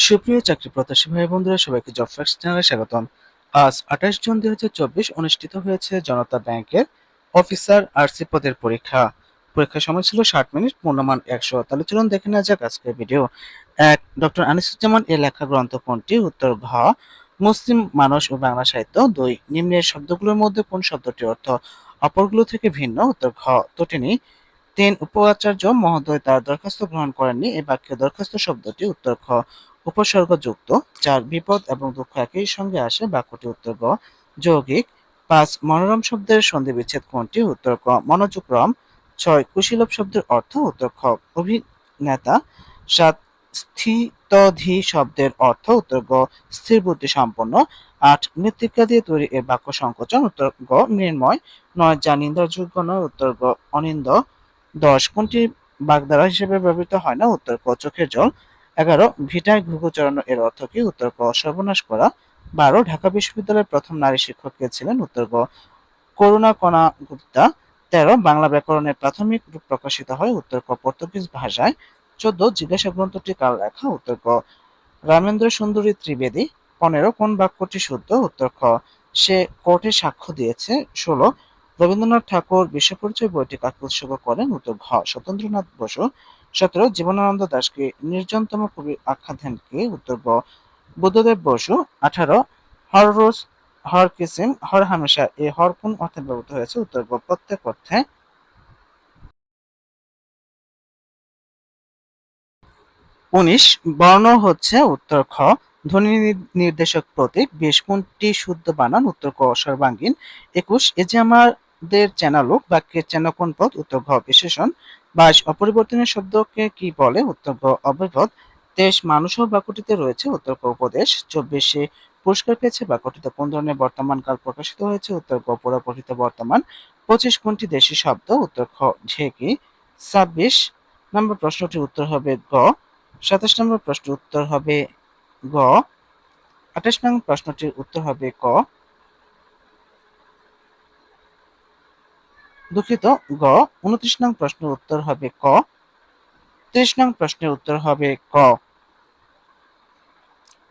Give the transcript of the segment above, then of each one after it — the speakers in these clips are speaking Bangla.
সুপ্রিয় চাকরি প্রত্যাশী ভাই বন্ধুরা, সবাইকে জব ফ্যাক্টস চ্যানেলে স্বাগতম। আজ 28 জুন 2024 অনুষ্ঠিত হয়েছে জনতা ব্যাংকের অফিসার আরসি পদের পরীক্ষা। পরীক্ষার সময় ছিল 60 মিনিট, পূর্ণমান 100। তাহলে চলুন দেখে নেওয়া যাক আজকের ভিডিও। এক, ডক্টর আনিসুজ্জামান এর লেখা গ্রন্থ কোনটি? উত্তর ঘ, মুসলিম মানস ও বাংলা সাহিত্য। 2, নিম্নের শব্দগুলোর মধ্যে কোন শব্দটির অর্থ অপরগুলো থেকে ভিন্ন? উত্তর ঘ, তটিনী। 3, উপাচার্য মহোদয় তার দরখাস্ত গ্রহণ করেননি। এই বাক্যে দরখাস্ত শব্দটি? উত্তর খ, উপসর্গযুক্ত। 4, বিপদ এবং দুঃখ একই সঙ্গে আসে। বাক্যটি? উত্তর গ, যৌগিক। 5, মনোরম শব্দের সন্ধিবিচ্ছেদ কোনটি? উত্তর ক, মনোযোগরম। 6, কুশীলব শব্দের অর্থ? উত্তর খ, অভিনেতা। 7, স্থিতধী শব্দের অর্থ? উত্তর গ, স্থির বুদ্ধি সম্পন্ন। 8, মৃত্তিকা দিয়ে তৈরি এ বাক্য সংকোচন? উত্তর গ, মৃন্ময়। 9, যা নিন্দার যোগ্য নয়। উত্তর গ, অনিন্দ। 10, কোনটি বাগধারা হিসেবে ব্যবহৃত হয় না? উত্তর ক, চোখের জল। 11, ভিটায় ঘুঘু চড়ানো এর অর্থ কি? উত্তর ক, সর্বনাশ করা। 12, ঢাকা বিশ্ববিদ্যালয়ের প্রথম নারী শিক্ষক কে ছিলেন? উত্তর গ, করুণাকণা গুপ্তা। 13, বাংলা ব্যাকরণের প্রাথমিক রূপ প্রকাশিত হয়? উত্তর ক, পর্তুগিজ ভাষায়। 14, জিজ্ঞাসা গ্রন্থটি কার লেখা? উত্তর ক, রামেন্দ্র সুন্দরী ত্রিবেদী। 15, কোন বাক্যটি শুদ্ধ? উত্তর খ, সে কোর্টে সাক্ষ্য দিয়েছে। 16, রবীন্দ্রনাথ ঠাকুর বিশ্বপরিচয় বইটি কাকে উৎসর্গ করেন? উত্তর ঘ, সত্যেন্দ্রনাথ বসু। 17, জীবনানন্দ দাশকে নির্জনতম কবি আখ্যা দেন কে? উত্তর গ, বুদ্ধদেব বসু। 18, হর রোজ হর কিসিম হর হামেশা এ হর কোন অর্থে ব্যবহৃত হয়েছে? উত্তর গ, প্রত্যেক অর্থে। 19, বর্ণ হচ্ছে? উত্তর খ, ধ্বনি নির্দেশক প্রতীক। 20, কোনটি শুদ্ধ বানান? উত্তর ক, সর্বাঙ্গীন। 21, এ যে আমাদের চেনা লোক বাক্যের চেনা কোন পদ? উত্তর ঘ, বিশেষণ। 22, অপরিবর্তনীয় শব্দকে কি বলে? উত্তর গ, অব্যয়পদ। 23, মানুষ ও বাক্যটিতে রয়েছে? উত্তর ক, উপদেশ। 24, পুরস্কার পেয়েছে বাক্যটিতে কোন ধরনের বর্তমান কাল প্রকাশিত হয়েছে? উত্তর গ, পরিবর্তিত বর্তমান। 25, কোনটি দেশি শব্দ? উত্তর খ, ঢেকি। 26 নম্বর প্রশ্নটির উত্তর হবে গ। 27 নম্বর প্রশ্নের উত্তর হবে গ। 28 নং প্রশ্নটির উত্তর হবে ক। দুঃখিত, গ। 29 নং প্রশ্নের উত্তর হবে ক। 30 নং প্রশ্নের উত্তর হবে ক।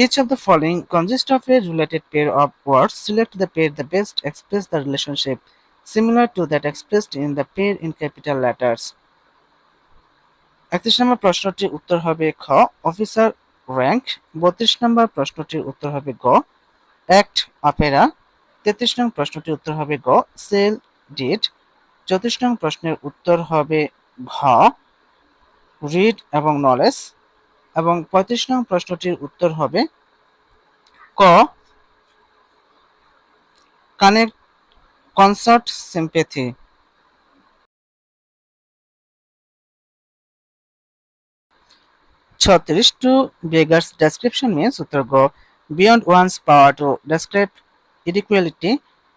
Each of the following consists of a related pair of words. Select the pair that best express the relationship similar to that expressed in the pair in capital letters. 31 নম্বর প্রশ্নটির উত্তর হবে খ, অফিসার র্যাঙ্ক। 32 নম্বর প্রশ্নটির উত্তর হবে গ, অ্যাক্ট অপেরা। 33 নং প্রশ্নটির উত্তর হবে গ, সেল ডিড। 34 নং প্রশ্নের উত্তর হবে ঘ, রিড এবং নলেজ। এবং 35 নং প্রশ্নটির উত্তর হবে ক, connect concert sympathy. 36, to beggars description means? উত্তর গ, beyond one's power to describe inequality.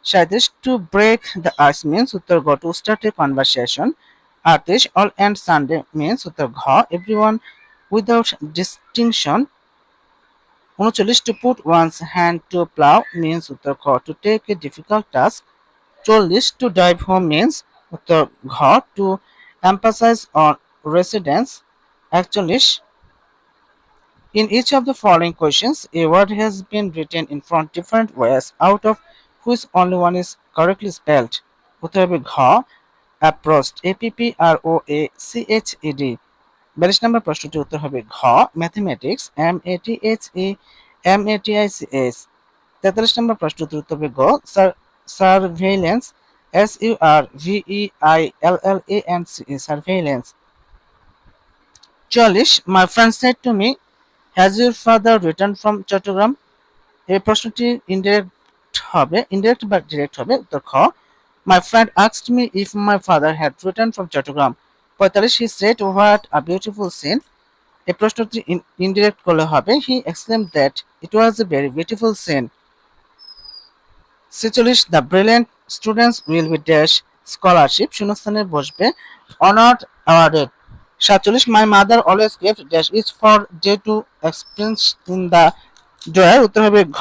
37, to break the ice means? উত্তর গ, to start a conversation. 38, all and sundry means? উত্তর ঘ, everyone without distinction. 39, to put one's hand to plough means? উত্তর খ, to take a difficult task. 40, to drive home means? উত্তর ঘ, to emphasize on residence. 41, in each of the following questions, a word has been written in front different ways, out of which only one is correctly spelled. উত্তর হবে ঘ, approached, APPROACHED। 42 নম্বর প্রশ্নটির উত্তর হবে ঘ, ম্যাথমেটিক্স, MATHEMATICS। 43 নম্বর প্রশ্নটির উত্তর হবে গ, surveillance, SURVEILLANCE, surveillance. 44, my friend said to me, has your father returned from Chattogram? এই প্রশ্নটি ইনডিরেক্ট হবে, ইনডিরেক্ট বা ডিরেক্ট হবে। উত্তর খ, my friend asked me if my father had returned from Chittagong. 45, he said what a beautiful scene। এই প্রশ্নটি ইনডিরেক্ট করলে হবে, he exclaimed that it was a very beautiful scene। 46, the brilliant students will be dash scholarship, শূন্যস্থানে বসবে honored awarded। 47, my mother always kept dash is for day to experience in the drawer। উত্তর হবে ঘ,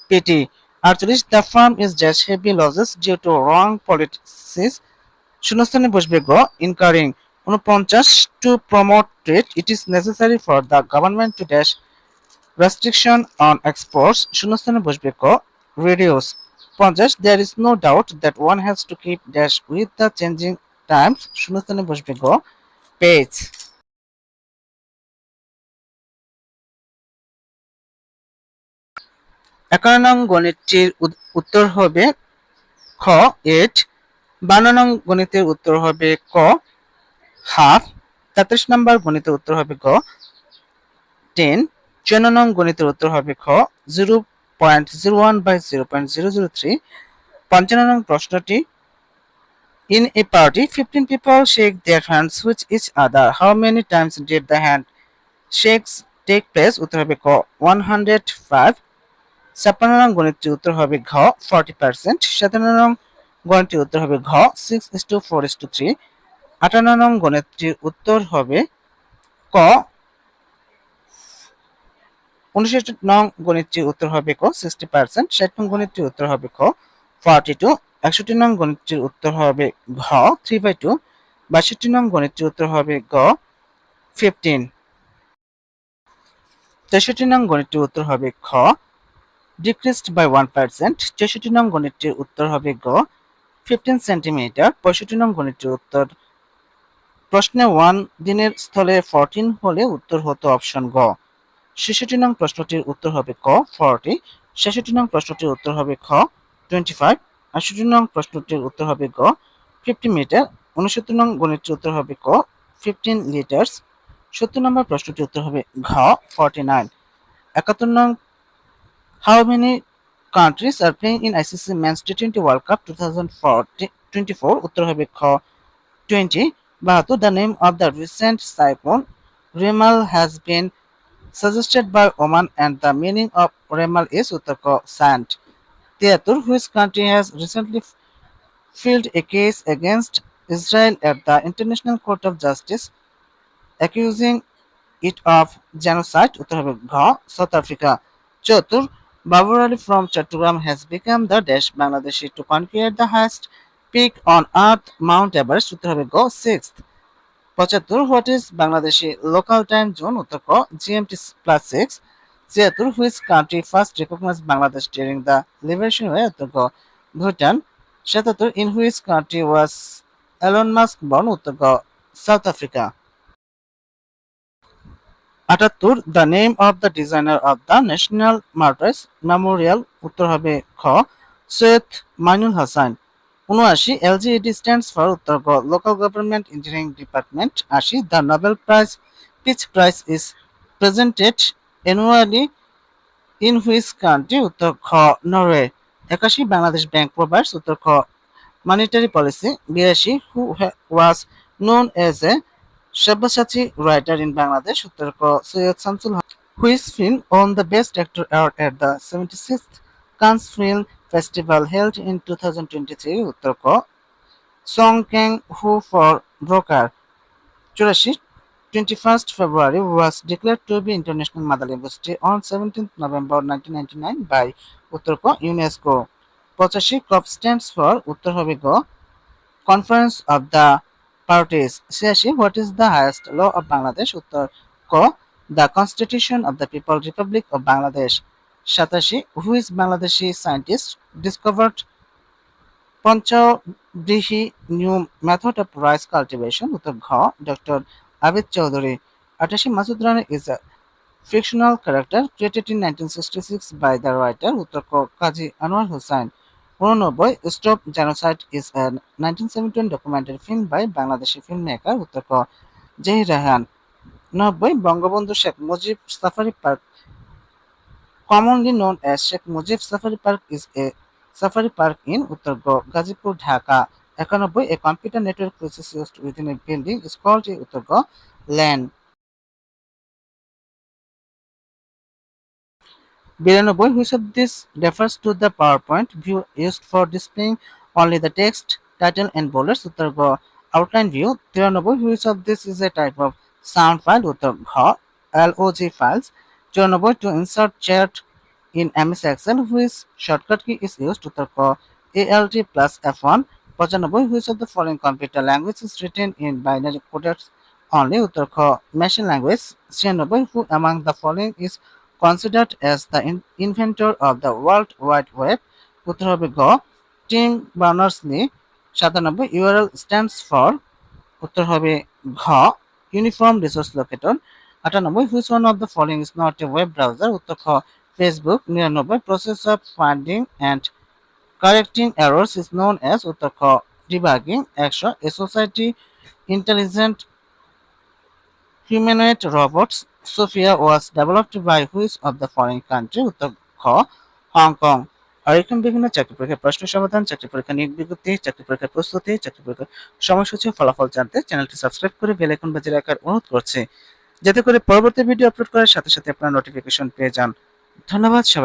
পেটি। 48, the firm is dash heavy losses due to wrong policies, শূন্যস্থানে বসবে গ, incurring। 49, to promote trade it is necessary for the government to dash restriction on exports শূন্যস্থানে বসবে ক। রেডিওস 50 there is no doubt that one has to keep dash with the changing times শূন্যস্থানে বসবে গ। পেজ 51 নং গণিতটির উত্তর হবে খ 8। 52 নং গণিতের উত্তর হবে ক হাফ। 33 নম্বর গণিতের উত্তর হবে গ 10। 54 নং গণিতের উত্তর হবে খ 0.01/0.003। 55 নং প্রশ্নটি in a party 15 people shake their hands with each other. How many times did the hand shakes take place? উত্তর হবে ক 105। 56 নং গণিতটির উত্তর হবে ঘ 40%। 57 নং গণিতটির উত্তর হবে ঘ 6:4:3। 58 নং গণিতটির উত্তর হবে ক 59 নং গণিতটির উত্তর হবে ক 60%। 60 নং গণিতটির উত্তর হবে খ 42। 61 নং গণিতটির উত্তর হবে ঘ 3/2। 62 নং গণিতটির উত্তর হবে গ 15। 63 নং গণিতটির উত্তর হবে খ decreased by 1%। 64 নং গণিতটির উত্তর হবে গ 15 সেন্টিমিটার। 65 নং গণিতটির উত্তর প্রশ্নে 1 দিনের স্থলে 14 হলে উত্তর হতো অপশন গ। 66 নং প্রশ্নটির উত্তর হবে ক 40। 66 নং প্রশ্নটির উত্তর হবে খ 25। 68 নং প্রশ্নটির উত্তর হবে গ 50 মিটার। 69 নং গণিতটির উত্তর হবে ক 15 লিটার্স। 70 নম্বর প্রশ্নটির উত্তর হবে ঘ 49। 71 নং how many countries are playing in ICC men's টি20 ওয়ার্ল্ড কাপ 2024 উত্তর হবে খ 20। 72 the name of the recent cyclone Remal has been suggested by Oman and the meaning of Remal is উত্তর ক sand. 73 which country has recently filed a case against Israel at the International Court of Justice accusing it of genocide উত্তর হবে ঘ south Africa. 74 Babur Ali from Chattogram has become the dash Bangladeshi to conquer the highest peak on earth Mount Everest উত্তর হবে গ 6th। 75 what is Bangladeshi local time zone উত্তর ক GMT +6। 76 which country first recognize Bangladesh during the liberation war উত্তর ক Bhutan. 77 in which country was Elon Musk born উত্তর ক South Africa. 78 the name of the designer of the national martyrs memorial উত্তর হবে খ Syed Mainul Hasan. 79 LGED stands for উত্তর গ local government engineering department. 80 the Nobel prize pitch prize is presented annually in which country উত্তর খ নরওয়ে। 81 বাংলাদেশ ব্যাংক প্রোভাইডস উত্তর খ monetary policy. 82 who was known as a Sabyasachi writer in Bangladesh উত্তর ক Syed Shamsul Haq. Which film won the best actor award at the 76th Cannes film festival held in 2023 উত্তর ক Song Kang Ho for Broker. 84 21st February was declared to be International Mother Language Day on 17th November 1999 by উত্তর ক ইউনেস্কো। 85 COP stands for উত্তর হবে গ Conference of the Parties. 86 What is the highest law of Bangladesh উত্তর ক The Constitution of the People Republic of Bangladesh. 87 Who is Bangladeshi scientist discovered Panchabrihi new method of rice cultivation উত্তর ঘ doctor Abed Chowdhury. 88 Masud Rana is a fictional character created in 1966 by the writer উত্তর ক Kazi Anwar Hossain. 89 stop genocide is a 1971 documentary film by Bangladeshi film maker উত্তর ক Zahir Raihan. 90 Bangabandhu Sheikh Mujib safari park commonly known as Sheikh Mujib Safari Park is a safari park in উত্তর গ Gazipur Dhaka. 91 a computer network process used within a building is called a উত্তর গ LAN। 92 which of this refers to the PowerPoint view used for displaying only the text title and bullets উত্তর গ outline view। 93 which of this is a type of sound file উত্তর ঘ LOG files। 94 to insert chat in MS Excel which shortcut key is used উত্তর ক ALT plus F1। 95 which of the following computer language is written in binary coded only উত্তর খ machine language। 96 who among the following is considered as the inventor of the World Wide Web? উত্তর হবে গ team Berners-Lee. 97 URL stands for? উত্তর হবে ঘ uniform resource locator. 98 which one of the following is not a web browser? উত্তর খ Facebook. 99 process of finding and correcting errors is known as? উত্তর খ debugging. 100 a society intelligent humanoid robots Sophia was developed by which of the following country? উত্তর খ হংকং। আর এরকম বিভিন্ন চাকরি পরীক্ষার প্রশ্ন সমাধান, চাকরি পরীক্ষা নিয়োগ বিজ্ঞপ্তি, চাকরি পরীক্ষার প্রস্তুতি, চাকরি পরীক্ষার সময়সূচি ও ফলাফল জানতে চ্যানেলটি সাবস্ক্রাইব করে বেল আইকন বাজিয়ে রাখার অনুরোধ করছি, যাতে করে পরবর্তী ভিডিও আপলোড করার সাথে সাথে আপনারা নোটিফিকেশন পেয়ে যান। ধন্যবাদ সবাই।